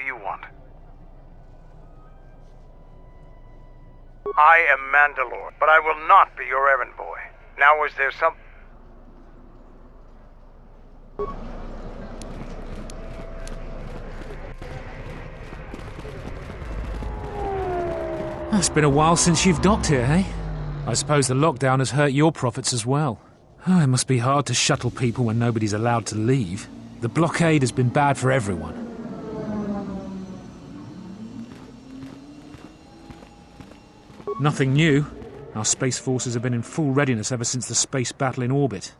do you want? I am Mandalorian, but I will not be your errand boy. Now is there some... It's been a while since you've docked here, eh? I suppose the lockdown has hurt your profits as well. Oh, it must be hard to shuttle people when nobody's allowed to leave. The blockade has been bad for everyone. Nothing new. Our space forces have been in full readiness ever since the space battle in orbit.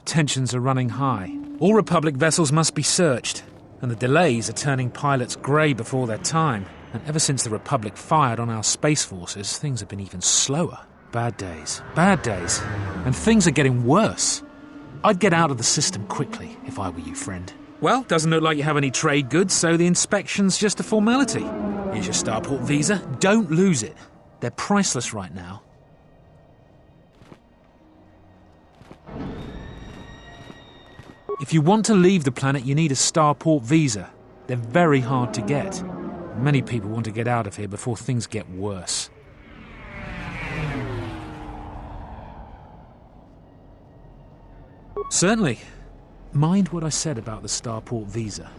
Tensions are running high. All Republic vessels must be searched, and the delays are turning pilots grey before their time. And ever since the Republic fired on our space forces, things have been even slower. Bad days. Bad days. And things are getting worse. I'd get out of the system quickly, if I were you, friend. Well, doesn't look like you have any trade goods, so the inspection's just a formality. Here's your starport visa. Don't lose it. They're priceless right now. If you want to leave the planet, you need a starport visa. They're very hard to get. Many people want to get out of here before things get worse. Certainly. Mind what I said about the starport visa.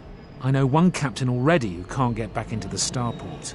I know one captain already who can't get back into the starport.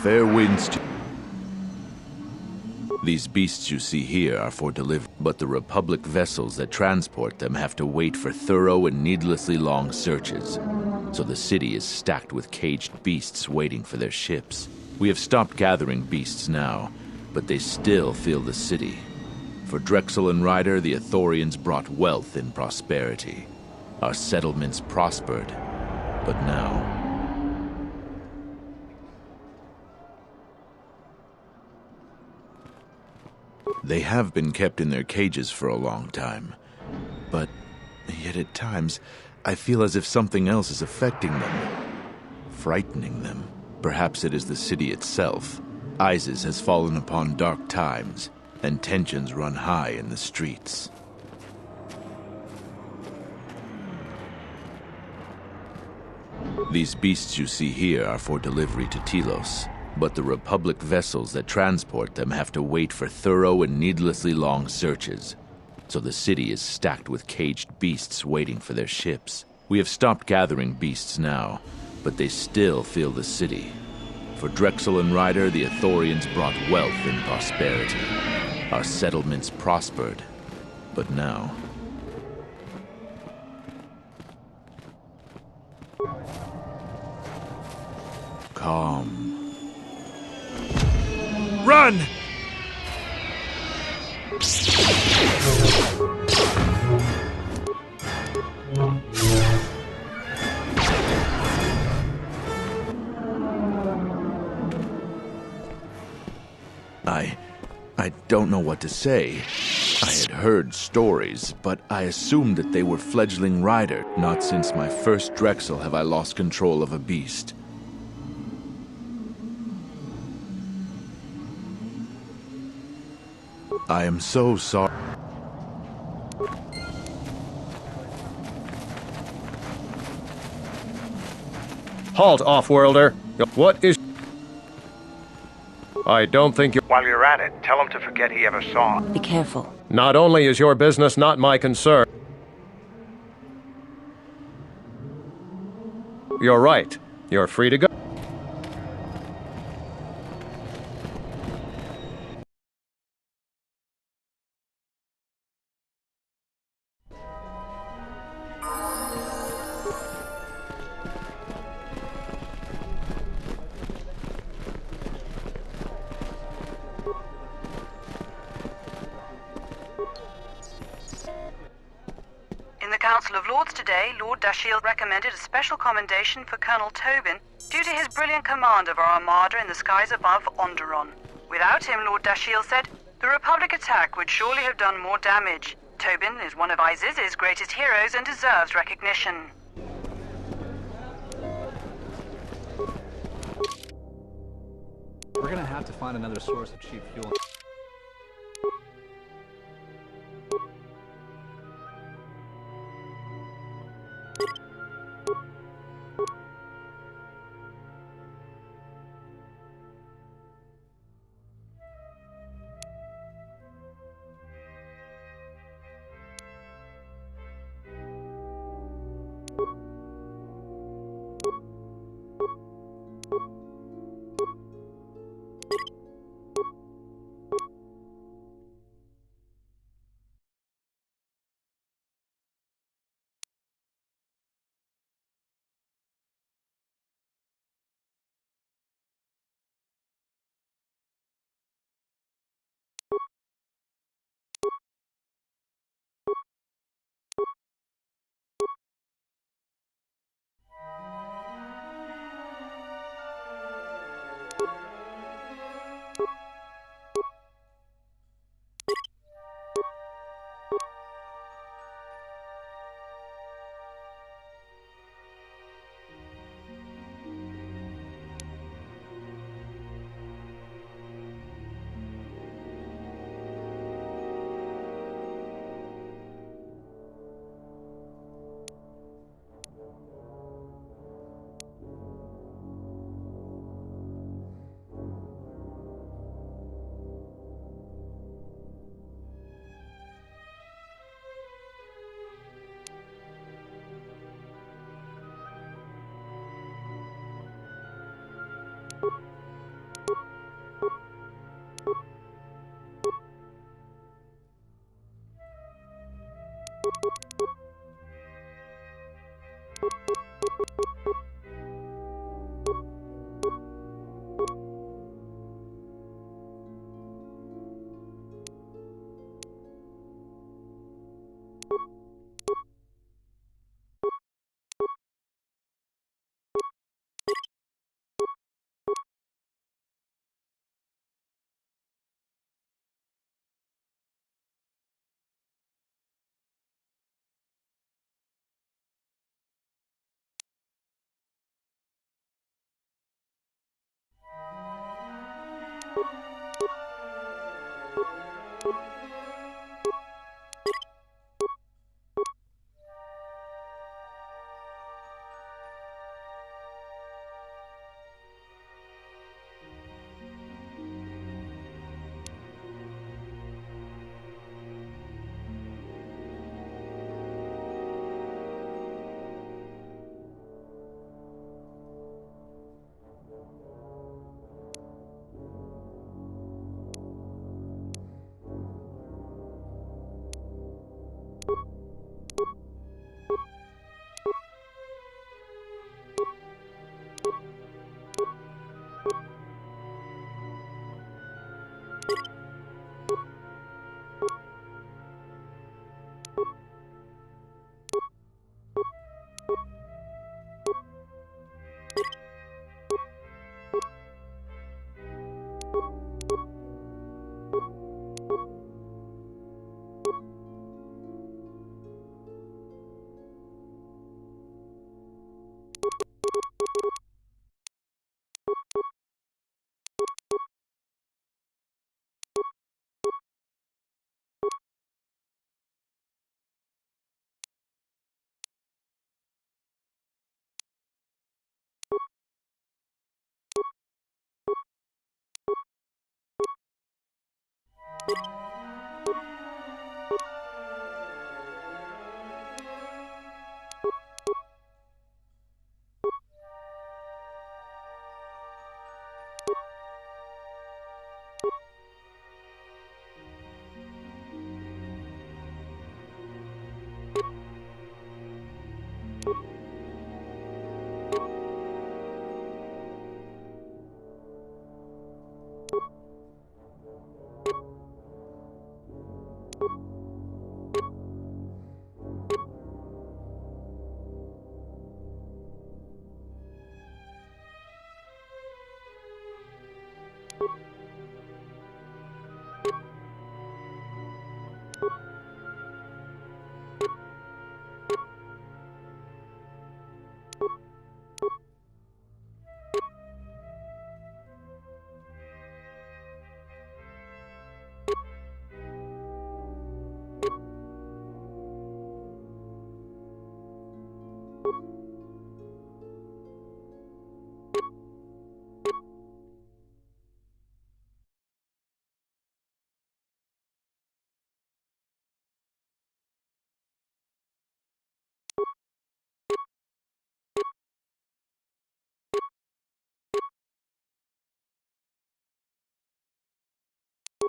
Fair winds to... These beasts you see here are for delivery, but the Republic vessels that transport them have to wait for thorough and needlessly long searches. So the city is stacked with caged beasts waiting for their ships. We have stopped gathering beasts now, but they still fill the city. For Drexel and Ryder, the Ithorians brought wealth and prosperity. Our settlements prospered, but now... They have been kept in their cages for a long time, but yet at times I feel as if something else is affecting them, frightening them. Perhaps it is the city itself. Iziz has fallen upon dark times, and tensions run high in the streets. These beasts you see here are for delivery to Telos. But the Republic vessels that transport them have to wait for thorough and needlessly long searches. so the city is stacked with caged beasts waiting for their ships. We have stopped gathering beasts now, but they still fill the city. For Drexel and Ryder, the Ithorians brought wealth and prosperity. Our settlements prospered, but now... Calm. Run! I don't know what to say. I had heard stories, but I assumed that they were fledgling rider. Not since my first Drexel have I lost control of a beast. I am so sorry. Halt, off-worlder. What is... I don't think you... While you're at it, tell him to forget he ever saw. Be careful. Not only is your business not my concern... You're right. You're free to go. In the Council of Lords today, Lord Dashiell recommended a special commendation for Colonel Tobin due to his brilliant command of our armada in the skies above Onderon. Without him, Lord Dashiell said, the Republic attack would surely have done more damage. Tobin is one of Iziz's greatest heroes and deserves recognition. We're gonna have to find another source of cheap fuel.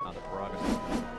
On the prerogative.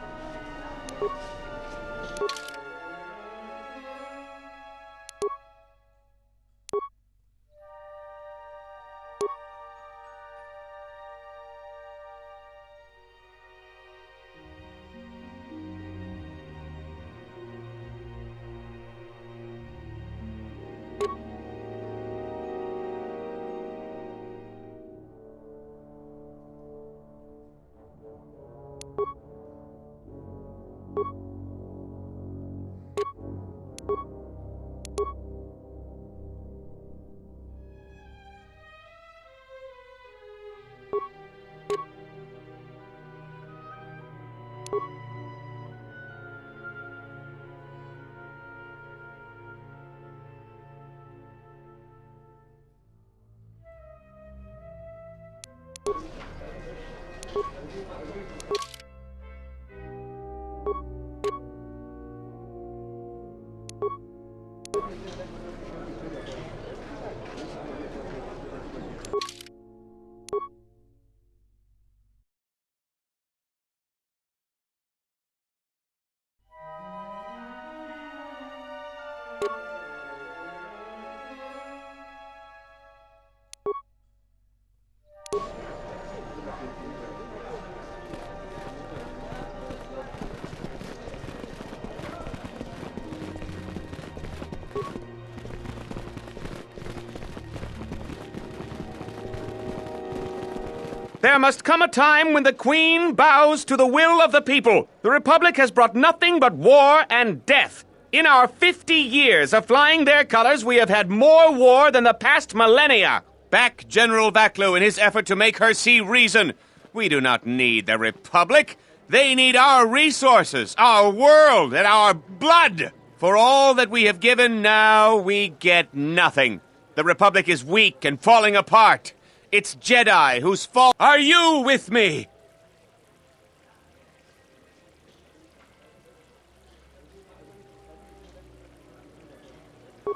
There must come a time when the Queen bows to the will of the people. The Republic has brought nothing but war and death. In our 50 years of flying their colors, we have had more war than the past millennia. Back General Vaklu in his effort to make her see reason. We do not need the Republic. They need our resources, our world, and our blood. For all that we have given, now we get nothing. The Republic is weak and falling apart. It's Jedi whose fault. Are you with me?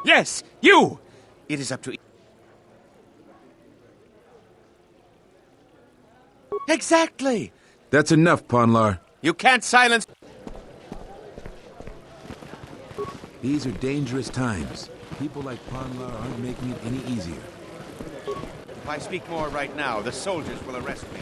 Yes, you! It is up to... Exactly! That's enough, Ponlar. You can't silence... These are dangerous times. People like Ponlar aren't making it any easier. If I speak more right now, the soldiers will arrest me.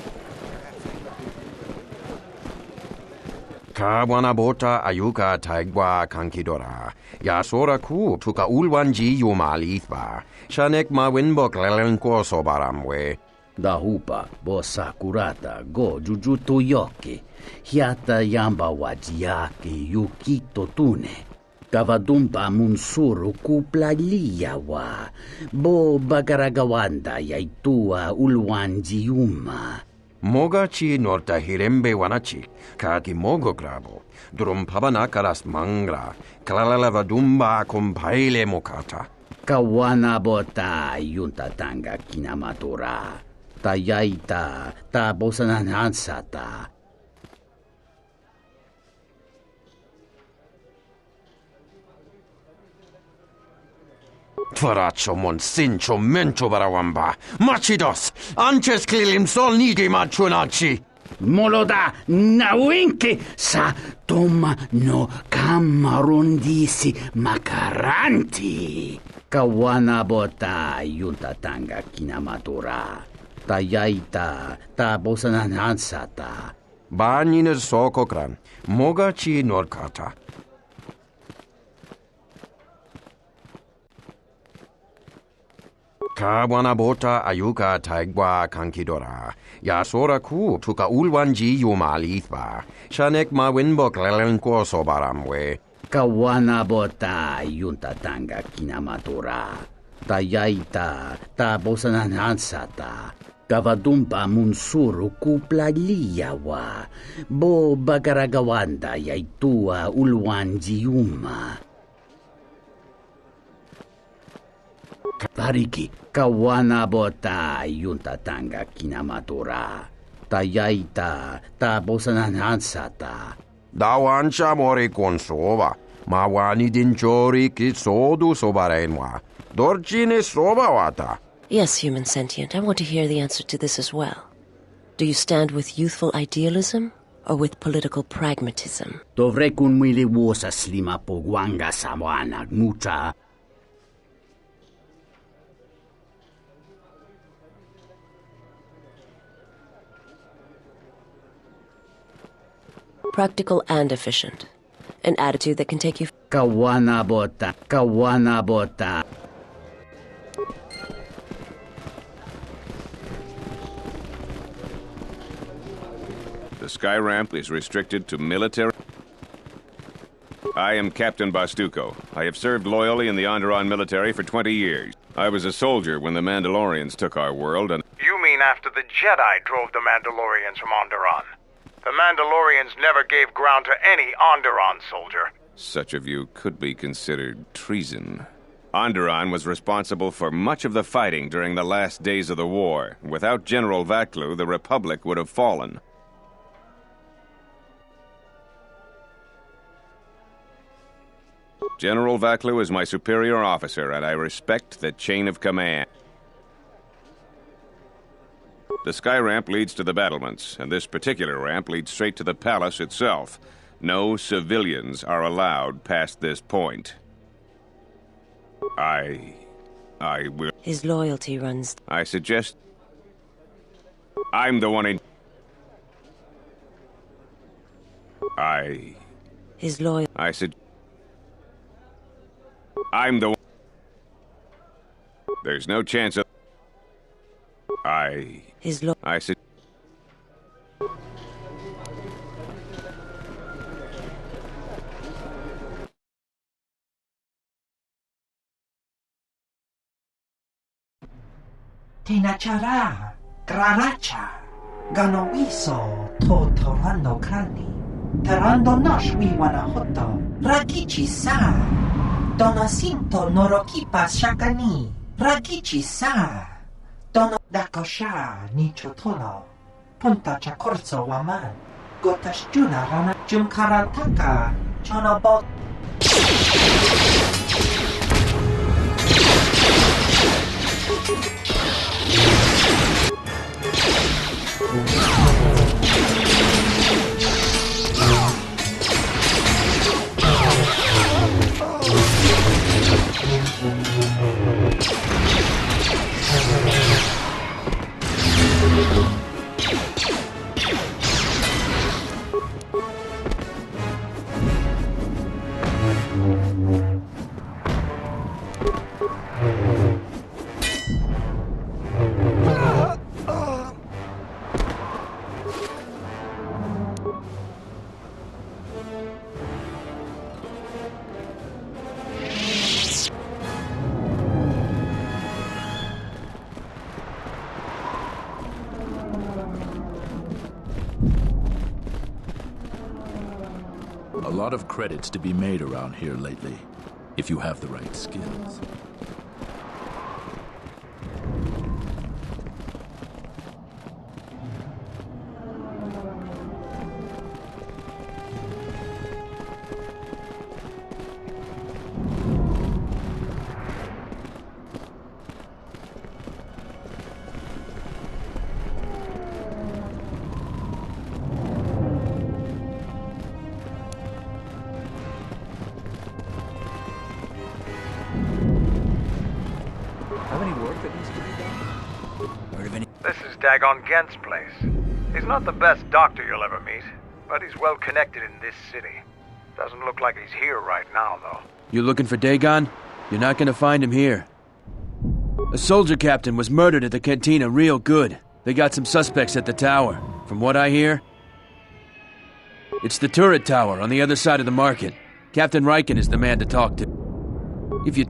Kawanabota ayuka taigwa kankidora. Yasora ku tuka ulwanji yumalithba. Shanek mawinbok lelenko sobaramwe. Dahupa bosa kurata go jujuto yoke. Hiata yamba wajiake yukito tune. Kavadumpa munsuru kuplaliyawa. Bo bagaragawanda yaitua ulwanji yuma. Mogachi norta hirembe wanachi, kaki mogo grabo, drum pabana karas mangra, kalalava dumba compaile mokata. Kawana bota yunta tanga kinamatura, tayaita, ta bosananansata. Tvaracho monsincho mencho barawamba, machidos, anches klilim sol nigi machunachi. Moloda nawinki sa toma no kamarundisi makaranti. Kawana bota yunta tanga kinamatura, tayaita, ta bosananansata. Baniner sokokran, mogachi norkata. Kawanabota ayuka taigwa kankidora. Yasora ku tuka ulwanji yumalithba. Shanek mawinbok lelenko sobaramwe. Kawanabota yunta tanga kinamatura. Tayaita, ta bosananansata. Kavadumpa munsuru kuplaliyawa. Bo bagaragawanda yaitua ulwanji yuma. Pariki, kawana bota yunta tanga kinamatura. Tayaita, ta bosananansata. Dawancha mori konsova. Mawani dinchori kitsodu sobarenwa. Dorchine sobawata. Yes, human sentient, I want to hear the answer to this as well. Do you stand with youthful idealism or with political pragmatism? Dovrekun mwili wosa slima pogwanga sawana mucha. Practical and efficient. An attitude that can take you... Kawana bota, kawana bota. The sky ramp is restricted to military... I am Captain Bastuco. I have served loyally in the Onderon military for 20 years. I was a soldier when the Mandalorians took our world and... You mean after the Jedi drove the Mandalorians from Onderon? The Mandalorians never gave ground to any Onderon soldier. Such a view could be considered treason. Onderon was responsible for much of the fighting during the last days of the war. Without General Vaklu, the Republic would have fallen. General Vaklu is my superior officer, and I respect the chain of command. The sky ramp leads to the battlements, and this particular ramp leads straight to the palace itself. No civilians are allowed past this point. I will... His loyalty runs... I suggest... I'm the one in... His loyal... I said... I'm the one... There's no chance of... His lo... I said... Tinachara, Graracha, Ganowiso, Totorando Krani, Tarando Nosh Wiwanahoto, Ragichi Sa, Donasinto Norokipa Shakani, Ragichi Sa, Dono Dakosha Nichotolo, Punta Chakorzo Waman, Gotashjuna Rana Jumkarataka, Chonobot. lot of credits to be made around here lately, if you have the right skills. This is Dagon Gent's place. He's not the best doctor you'll ever meet, but he's well connected in this city. Doesn't look like he's here right now, though. You looking for Dagon? You're not gonna find him here. A soldier captain was murdered at the cantina real good. They got some suspects at the tower. From what I hear, it's the turret tower on the other side of the market. Captain Riken is the man to talk to. If you...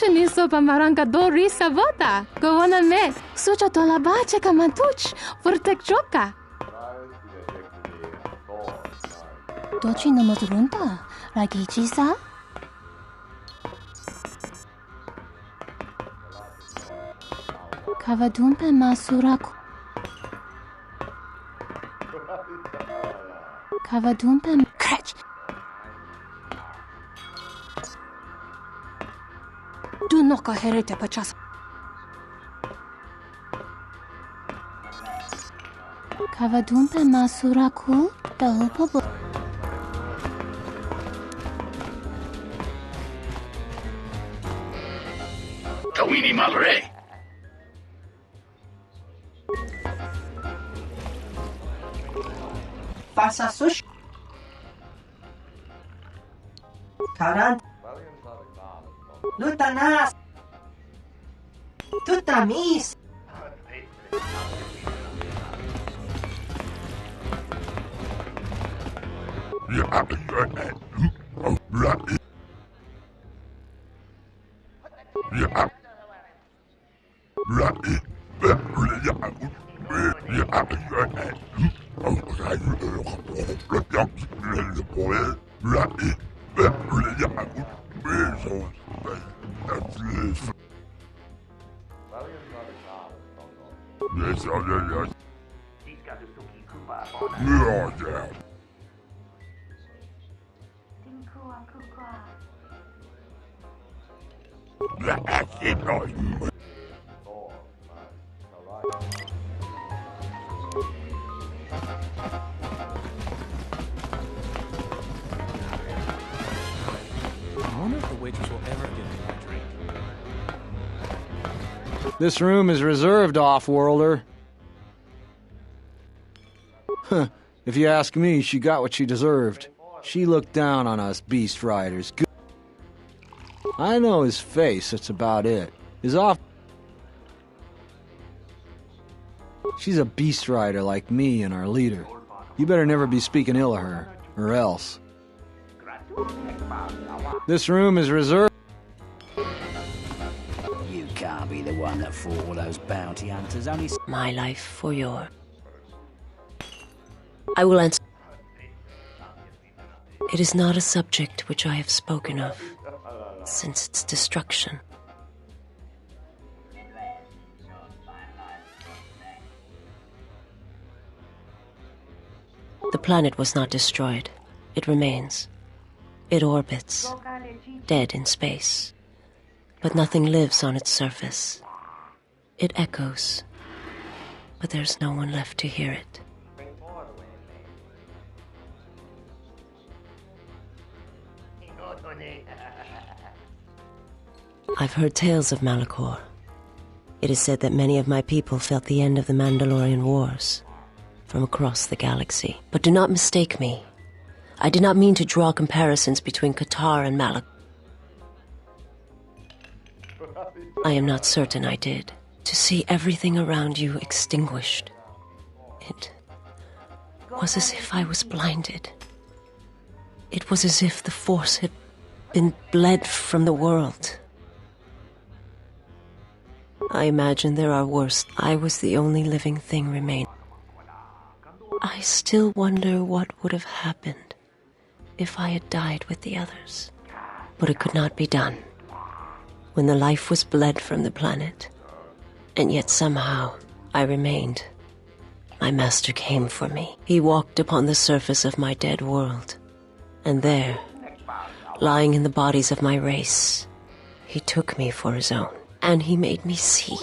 Niso pamaranga dori savota. Govona me. Sucha tola bache kamantuch. Vortek joka. Dochi no mazrunta. Ragichi sa. Kavadumpe masuraku. Kavadumpe crutch. Do not go herete pachas. Kavadumpe masuraku dalupo. Kawini Malare. Pasa sush. Karan. Lutanas. Tutamis. This room is reserved, off-worlder. Huh. If you ask me, she got what she deserved. She looked down on us beast riders. I know his face, that's about it. His off... She's a beast rider like me and our leader. You better never be speaking ill of her, or else. This room is reserved... You can't be the one that fought all those bounty hunters, only... My life for your... I will answer... It is not a subject which I have spoken of since its destruction. The planet was not destroyed. It remains. It orbits, dead in space. But nothing lives on its surface. It echoes, but there's no one left to hear it. I've heard tales of Malachor. It is said that many of my people felt the end of the Mandalorian Wars from across the galaxy. But do not mistake me. I did not mean to draw comparisons between KOTOR and Malachor. I am not certain I did. To see everything around you extinguished. It was as if I was blinded. It was as if the Force had been bled from the world. I imagine there are worse. I was the only living thing remaining. I still wonder what would have happened if I had died with the others. But it could not be done. When the life was bled from the planet, and yet somehow I remained. My master came for me. He walked upon the surface of my dead world, and there, lying in the bodies of my race, he took me for his own, and he made me see.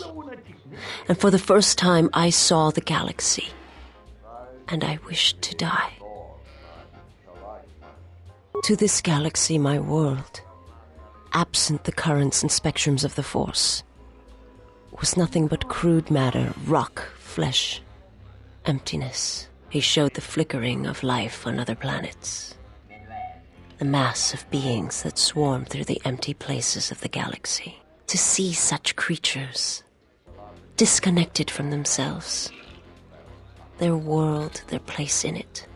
And for the first time I saw the galaxy, and I wished to die. To this galaxy, my world, absent the currents and spectrums of the Force, was nothing but crude matter, rock, flesh, emptiness. He showed the flickering of life on other planets, the mass of beings that swarm through the empty places of the galaxy. To see such creatures, disconnected from themselves, their world, their place in it,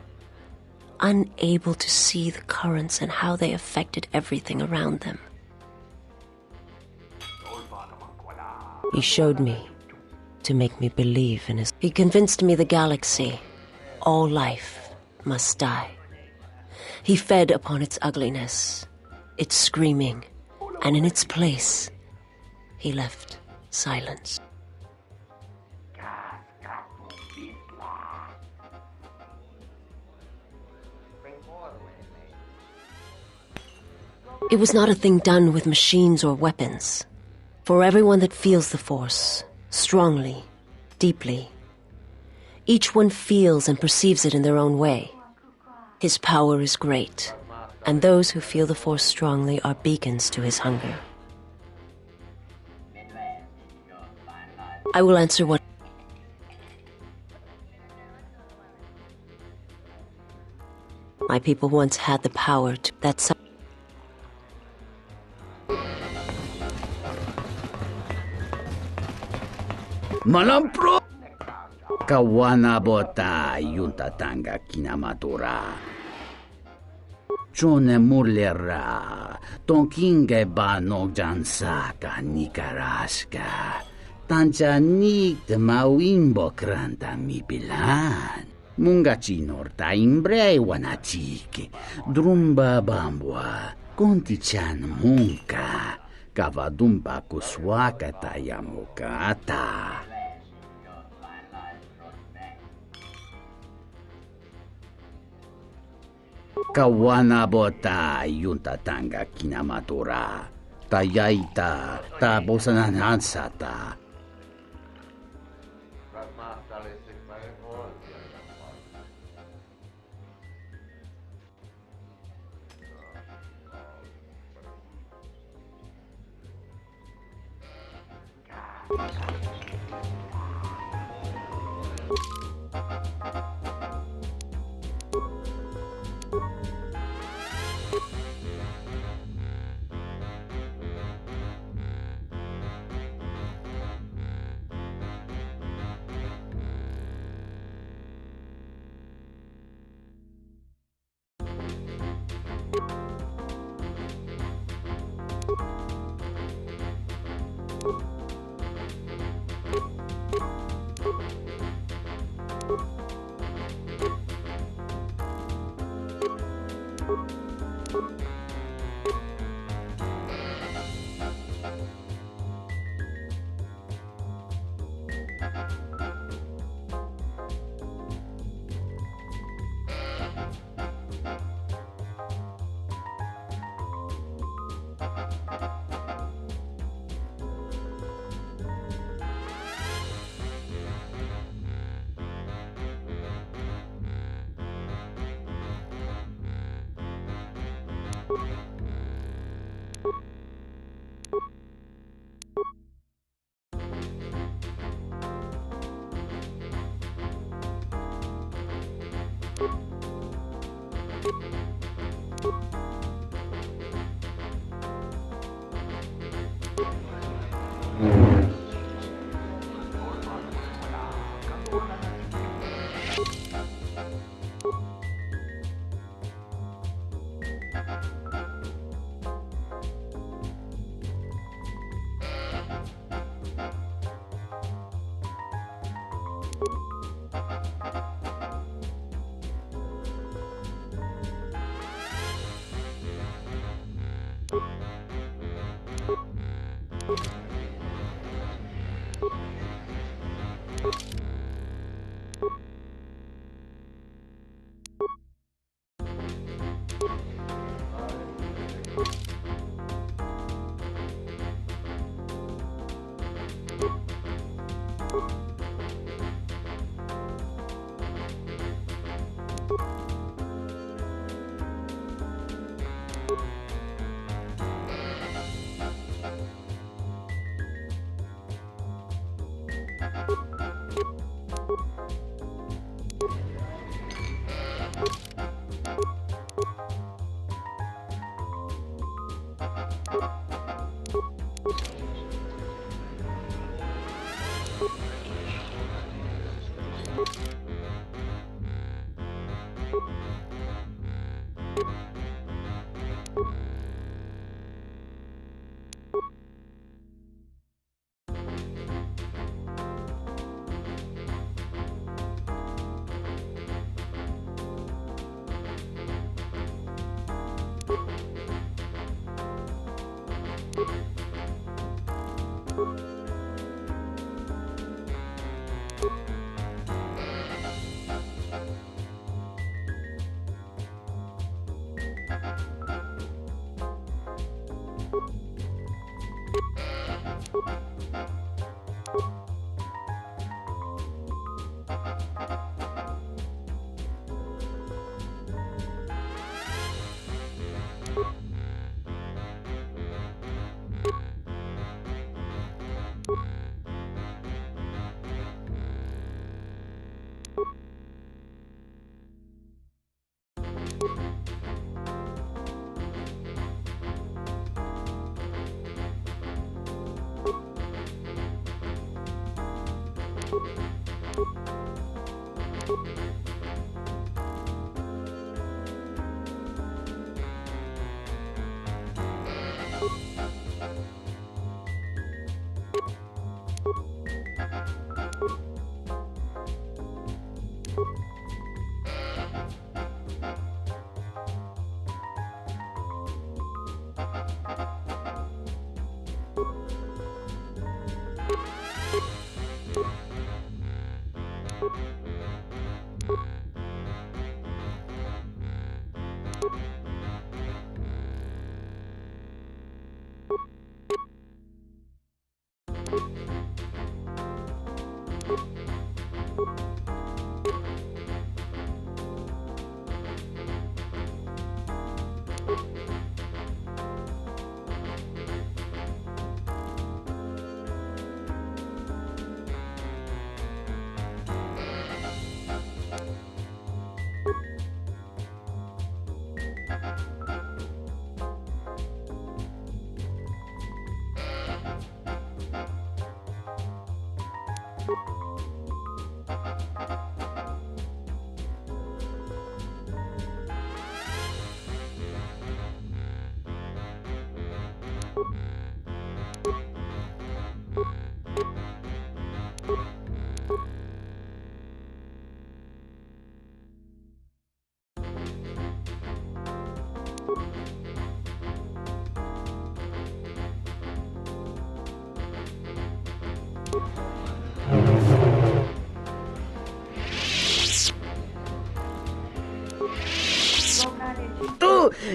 unable to see the currents and how they affected everything around them. He showed me to make me believe in his... He convinced me the galaxy, all life, must die. He fed upon its ugliness, its screaming, and in its place, he left silence. It was not a thing done with machines or weapons. For everyone that feels the Force, strongly, deeply, each one feels and perceives it in their own way. His power is great, and those who feel the Force strongly are beacons to his hunger. I will answer what... My people once had the power to... That's... Malampro! Kawana bota yunta tanga kinamatura. Chone murlera, tonkinge ba no jansaka nikaraska. Tancha nik de mawimbo kranta mi bilan. Mungachi norta imbre wanachike. Drumba bambwa, kontichan munka. Kavadumba kuswaka tayamukata. Kawana bota yunta tanga kinamatura. Tayaita ta bosananansata.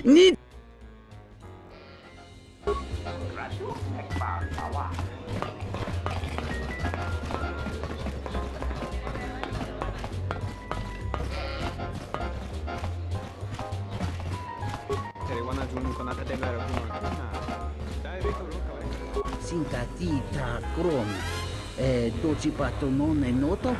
Ni Sincatita crom. Doci patronone noto?